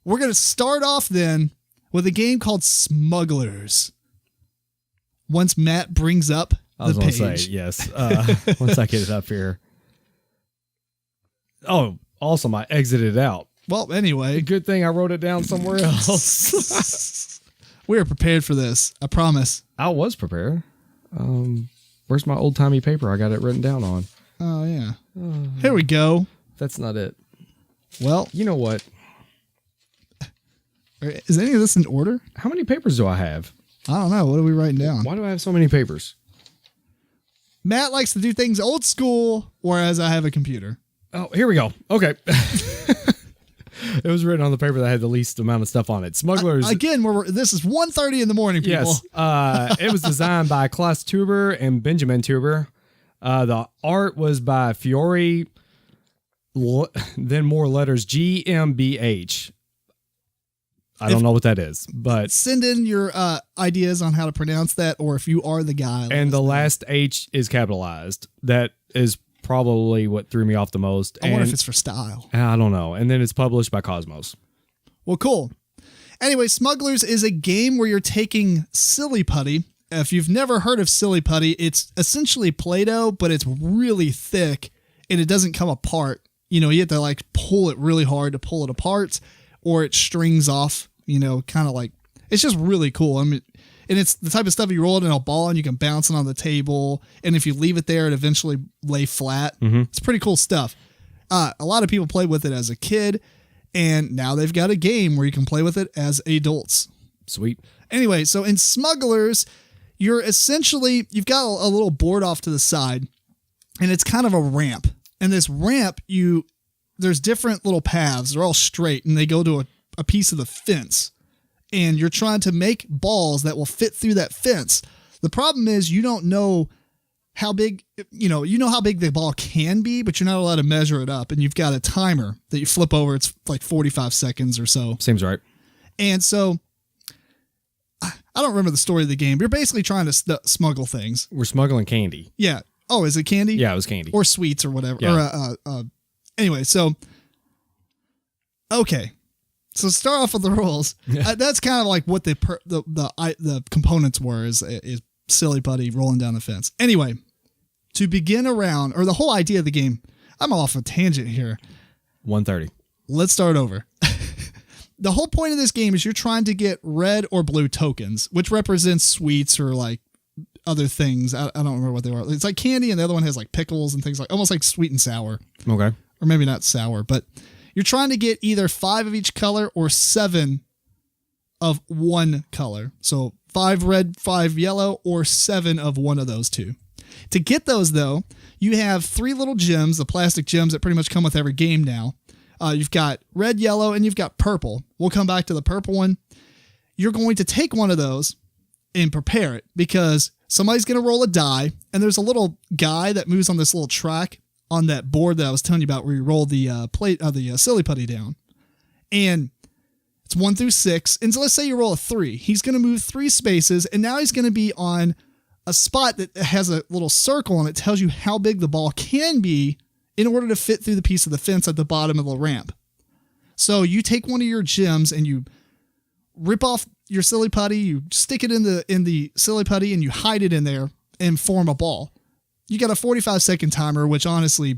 we're going to start off then with a game called Smugglers. Once Matt brings up the page. I was going to say, yes. Once I get it up here. Oh, awesome. I exited out. Well, anyway. Good thing I wrote it down somewhere else. We are prepared for this. I promise. I was prepared. Where's my old-timey paper? I got it written down on. Oh, yeah. Here we go. That's not it. Well. You know what? Is any of this in order? How many papers do I have? I don't know. What are we writing down? Why do I have so many papers? Matt likes to do things old school, whereas I have a computer. Oh, here we go. Okay. It was written on the paper that had the least amount of stuff on it. Smugglers. Again, this is 1:30 in the morning, people. Yes. It was designed by Klaus Teuber and Benjamin Teuber. The art was by Fiore, then more letters, GmbH. I don't know what that is, but send in your ideas on how to pronounce that, or if you are the guy. And the last H is capitalized. That is probably what threw me off the most. I wonder if it's for style. I don't know. And then it's published by KOSMOS. Well, cool. Anyway, Smugglers is a game where you're taking silly putty. If you've never heard of silly putty, it's essentially Play-Doh, but it's really thick and it doesn't come apart. You know, you have to like pull it really hard to pull it apart, or it strings off, you know, kind of like, it's just really cool. I mean, and it's the type of stuff you roll it in a ball and you can bounce it on the table. And if you leave it there, it eventually lay flat. Mm-hmm. It's pretty cool stuff. A lot of people played with it as a kid, and now they've got a game where you can play with it as adults. Sweet. Anyway, so in Smugglers, you've got a little board off to the side, and it's kind of a ramp. And this ramp, there's different little paths. They're all straight, and they go to a piece of the fence. And you're trying to make balls that will fit through that fence. The problem is you don't know how big, you know how big the ball can be, but you're not allowed to measure it up. And you've got a timer that you flip over. It's like 45 seconds or so. Seems right. And so I don't remember the story of the game. You're basically trying to smuggle things. We're smuggling candy. Yeah. Oh, is it candy? Yeah, it was candy. Or sweets or whatever. Yeah. Anyway, so, okay. So start off with the rules. That's kind of like what the components were is silly putty rolling down the fence. Anyway, to begin a round, or the whole idea of the game, I'm off a tangent here. 1:30. Let's start over. The whole point of this game is you're trying to get red or blue tokens, which represents sweets or like other things. I don't remember what they were. It's like candy, and the other one has like pickles and things like almost like sweet and sour. Okay. Or maybe not sour, but you're trying to get either 5 of each color or 7 of one color. So 5 red, 5 yellow, or 7 of one of those two. To get those, though, you have 3 little gems, the plastic gems that pretty much come with every game now. You've got red, yellow, and you've got purple. We'll come back to the purple one. You're going to take one of those and prepare it, because somebody's going to roll a die, and there's a little guy that moves on this little track on that board that I was telling you about, where you roll the silly putty down, and it's 1 through 6. And so let's say you roll a 3, he's going to move 3 spaces, and now he's going to be on a spot that has a little circle, and it tells you how big the ball can be in order to fit through the piece of the fence at the bottom of the ramp. So you take one of your gems and you rip off your silly putty, you stick it in the silly putty, and you hide it in there and form a ball. You got a 45-second timer, which honestly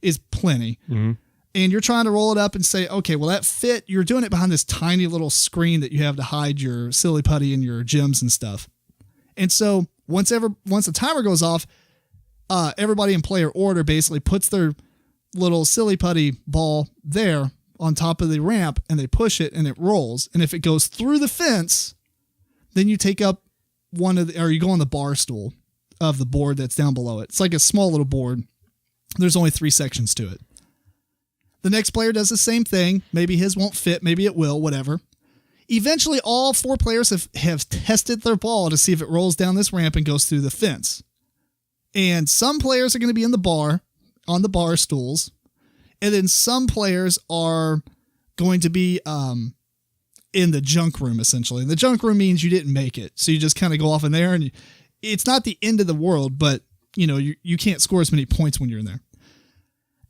is plenty. Mm-hmm. And you're trying to roll it up and say, okay, well, that fit. You're doing it behind this tiny little screen that you have to hide your silly putty and your gems and stuff. And so once the timer goes off, everybody in player order basically puts their little silly putty ball there on top of the ramp, and they push it and it rolls. And if it goes through the fence, then you take up you go on the bar stool of the board that's down below it. It's like a small little board. There's only 3 sections to it. The next player does the same thing. Maybe his won't fit. Maybe it will, whatever. Eventually, all 4 players have tested their ball to see if it rolls down this ramp and goes through the fence. And some players are going to be on the bar stools. And then some players are going to be in the junk room, essentially. And the junk room means you didn't make it. So you just kind of go off in there, and it's not the end of the world, but you can't score as many points when you're in there.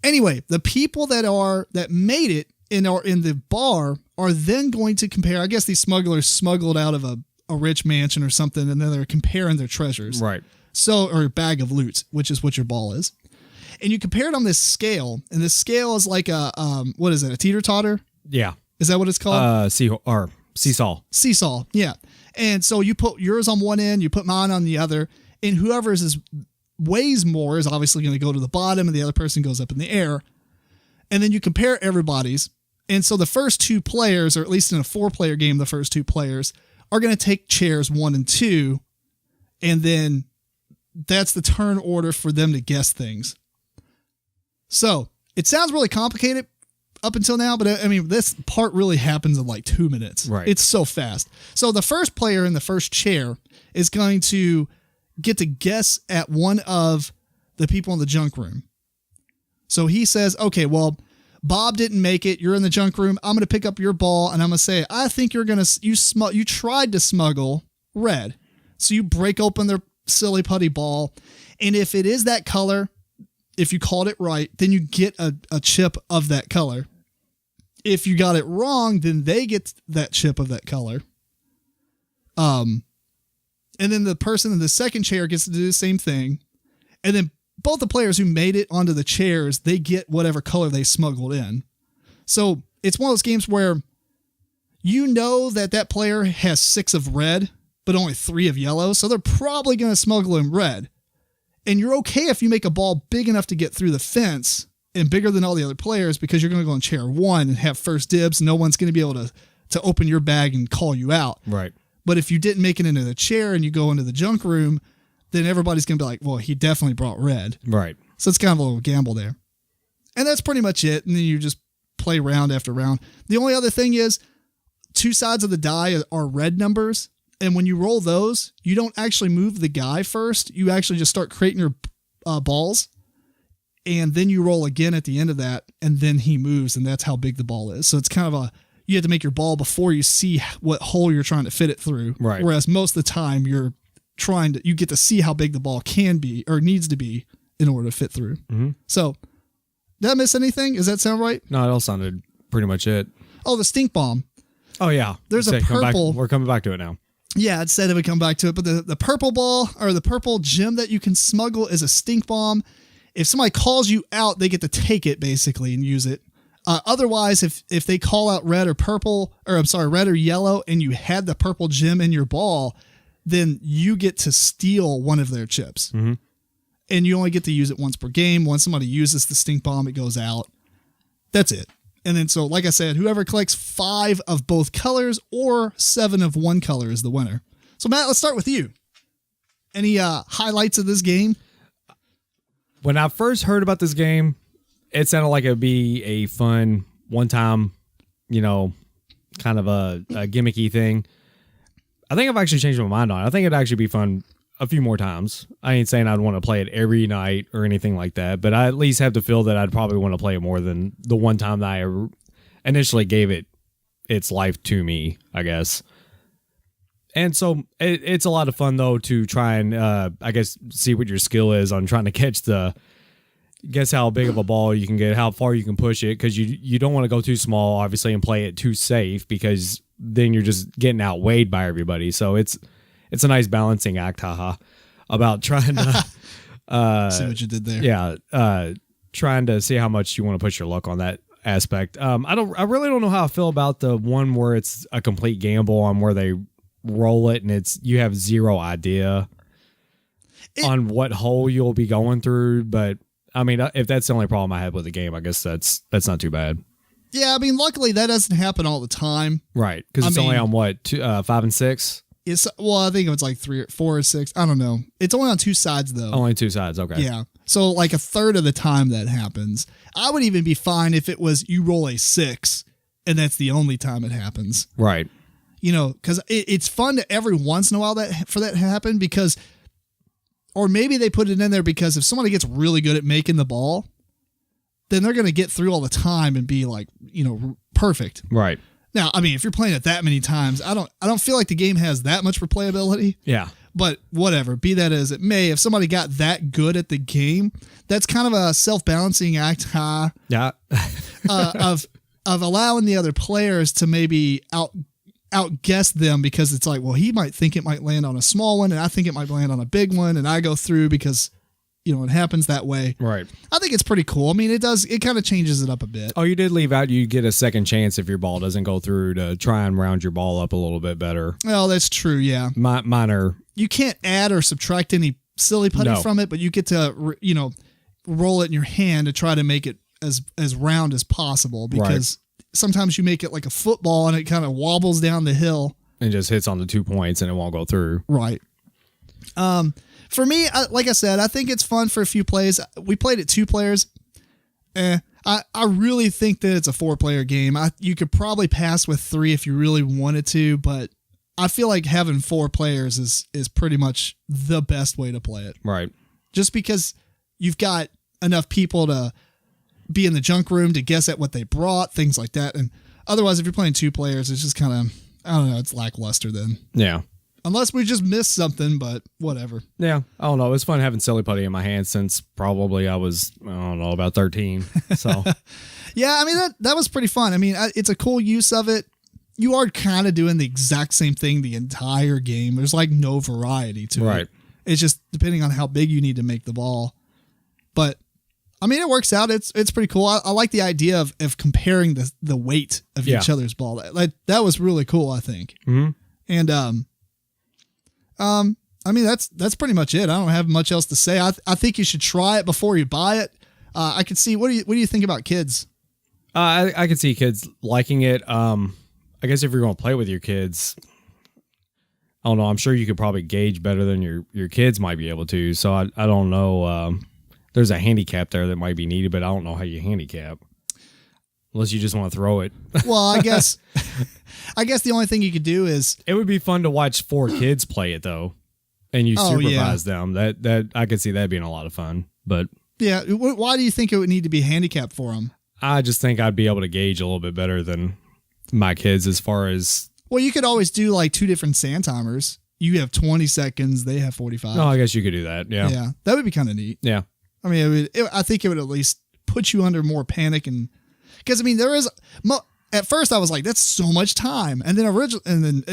Anyway, the people that made it and are in the bar are then going to compare. I guess these smugglers smuggled out of a rich mansion or something, and then they're comparing their treasures. Right. So, or a bag of loot, which is what your ball is. And you compare it on this scale, and this scale is like a, what is it, a teeter-totter? Yeah. Is that what it's called? Seesaw. Seesaw, yeah. And so you put yours on one end, you put mine on the other, and whoever's weighs more is obviously going to go to the bottom, and the other person goes up in the air. And then you compare everybody's. And so the first two players, or at least in a 4-player game, the first two players are going to take chairs 1 and 2, and then that's the turn order for them to guess things. So it sounds really complicated up until now, but I mean, this part really happens in like 2 minutes. Right. It's so fast. So the first player in the first chair is going to get to guess at one of the people in the junk room. So he says, okay, well, Bob didn't make it. You're in the junk room. I'm going to pick up your ball, and I'm going to say, I think you're going to, you tried to smuggle red. So you break open their silly putty ball. And if it is that color, if you called it right, then you get a chip of that color. If you got it wrong, then they get that chip of that color. And then the person in the second chair gets to do the same thing. And then both the players who made it onto the chairs, they get whatever color they smuggled in. So it's one of those games where you know that player has 6 of red, but only 3 of yellow. So they're probably going to smuggle in red. And you're okay if you make a ball big enough to get through the fence and bigger than all the other players, because you're going to go in chair 1 and have first dibs. No one's going to be able to open your bag and call you out. Right. But if you didn't make it into the chair and you go into the junk room, then everybody's going to be like, well, he definitely brought red. Right. So it's kind of a little gamble there. And that's pretty much it. And then you just play round after round. The only other thing is 2 sides of the die are red numbers. And when you roll those, you don't actually move the guy first. You actually just start creating your balls. And then you roll again at the end of that. And then he moves. And that's how big the ball is. So it's kind of you have to make your ball before you see what hole you're trying to fit it through. Right. Whereas most of the time you get to see how big the ball can be or needs to be in order to fit through. Mm-hmm. So did I miss anything? Does that sound right? No, it all sounded pretty much it. Oh, the stink bomb. Oh, yeah. There's a purple. We're coming back to it now. Yeah, it said it would come back to it, but the purple ball or the purple gem that you can smuggle is a stink bomb. If somebody calls you out, they get to take it basically and use it. Otherwise, if they call out red or yellow, and you had the purple gem in your ball, then you get to steal one of their chips. Mm-hmm. And you only get to use it once per game. Once somebody uses the stink bomb, it goes out. That's it. And then, so like I said, whoever collects 5 of both colors or 7 of one color is the winner. So Matt, let's start with you. Any highlights of this game? When I first heard about this game, it sounded like it would be a fun one-time, kind of a gimmicky thing. I think I've actually changed my mind on it. I think it'd actually be fun a few more times. I ain't saying I'd want to play it every night or anything like that, but I at least have to feel that I'd probably want to play it more than the one time that I initially gave it its life to me, I guess. And so it's a lot of fun, though, to try and, I guess, see what your skill is on trying to catch guess how big of a ball you can get, how far you can push it, because you don't want to go too small, obviously, and play it too safe, because then you're just getting outweighed by everybody. So it's a nice balancing act, about trying to see what you did there. Yeah, trying to see how much you want to push your luck on that aspect. I really don't know how I feel about the one where it's a complete gamble on where they roll it and you have zero idea on what hole you'll be going through. But I mean, if that's the only problem I have with the game, I guess that's not too bad. Yeah, I mean, luckily that doesn't happen all the time. Right, because it's only on what, 5 and 6? I think it was like 3 or 4 or 6. I don't know. It's only on 2 sides though. Only 2 sides, okay. Yeah. So like a third of the time that happens. I would even be fine if it was you roll a 6 and that's the only time it happens. Right. Because it's fun to every once in a while for that to happen, because, or maybe they put it in there because if somebody gets really good at making the ball, then they're going to get through all the time and be like, perfect. Right. Now, I mean, if you're playing it that many times, I don't feel like the game has that much replayability. Yeah. But whatever, be that as it may, if somebody got that good at the game, that's kind of a self-balancing act, Yeah. of allowing the other players to maybe outguess them, because it's like, well, he might think it might land on a small one, and I think it might land on a big one, and I go through because, it happens that way. Right. I think it's pretty cool. I mean, it kind of changes it up a bit. Oh, you did leave out you get a second chance if your ball doesn't go through to try and round your ball up a little bit better. Well, that's true, yeah. Minor. You can't add or subtract any silly putty from it, but you get to, roll it in your hand to try to make it as round as possible, because sometimes you make it like a football and it kind of wobbles down the hill. And just hits on the 2 points and it won't go through. Right. For me, like I said, I think it's fun for a few plays. We played it 2 players. I really think that it's a 4-player game. You could probably pass with 3 if you really wanted to, but I feel like having 4 players is pretty much the best way to play it. Right. Just because you've got enough people to be in the junk room to guess at what they brought, things like that. And otherwise, if you're playing 2 players, it's just kind of, I don't know, it's lackluster then. Yeah. Unless we just missed something, but whatever. Yeah. I don't know. It was fun having silly putty in my hand since probably I was, about 13. So. Yeah, I mean, that was pretty fun. I mean, it's a cool use of it. You are kind of doing the exact same thing the entire game. There's like no variety to it. Right. It's just depending on how big you need to make the ball. But I mean, it works out. It's pretty cool. I like the idea of comparing the weight of each other's ball. That was really cool, I think. Mm-hmm. And I mean, that's pretty much it. I don't have much else to say. I think you should try it before you buy it. I could see. What do you think about kids? I could see kids liking it. I guess if you're going to play with your kids, I don't know. I'm sure you could probably gauge better than your kids might be able to. So I don't know. There's a handicap there that might be needed, but I don't know how you handicap unless you just want to throw it. Well, I guess the only thing you could do is it would be fun to watch 4 kids play it though, and you supervise them. That I could see that being a lot of fun. But yeah, why do you think it would need to be handicapped for them? I just think I'd be able to gauge a little bit better than my kids as far as. Well, you could always do like 2 different sand timers. You have 20 seconds. They have 45. No, I guess you could do that. Yeah. Yeah. That would be kind of neat. Yeah. I mean, I think it would at least put you under more panic, and because I mean, at first I was like, that's so much time. And then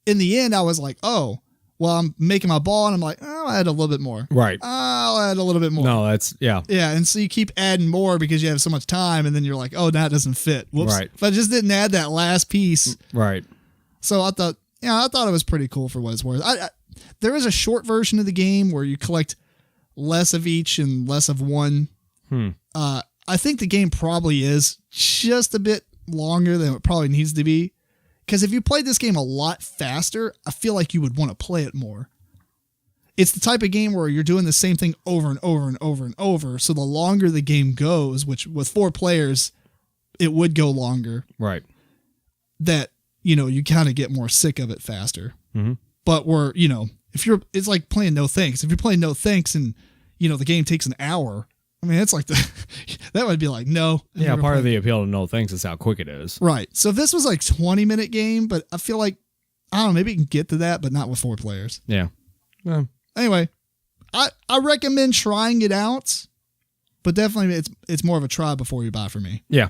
in the end I was like, oh, well, I'm making my ball and I'm like, oh, I'll add a little bit more. Right. I'll add a little bit more. No, that's, yeah. Yeah. And so you keep adding more because you have so much time, and then you're like, oh, that doesn't fit. Whoops. Right. If I just didn't add that last piece. Right. So I thought it was pretty cool for what it's worth. There is a short version of the game where you collect less of each and less of one. I think the game probably is just a bit longer than it probably needs to be. Because if you played this game a lot faster, I feel like you would want to play it more. It's the type of game where you're doing the same thing over and over and over and over. So the longer the game goes, which with 4 players, it would go longer. Right. That, you kind of get more sick of it faster. Mm-hmm. But it's like playing No Thanks. If you're playing No Thanks and, the game takes an hour, I mean, it's like that would be like, no. Yeah, part of the appeal to No Thanks is how quick it is. Right. So if this was like 20-minute game, but I feel like, I don't know, maybe you can get to that, but not with 4 players. Yeah. Anyway, I recommend trying it out, but definitely it's more of a try before you buy for me. Yeah.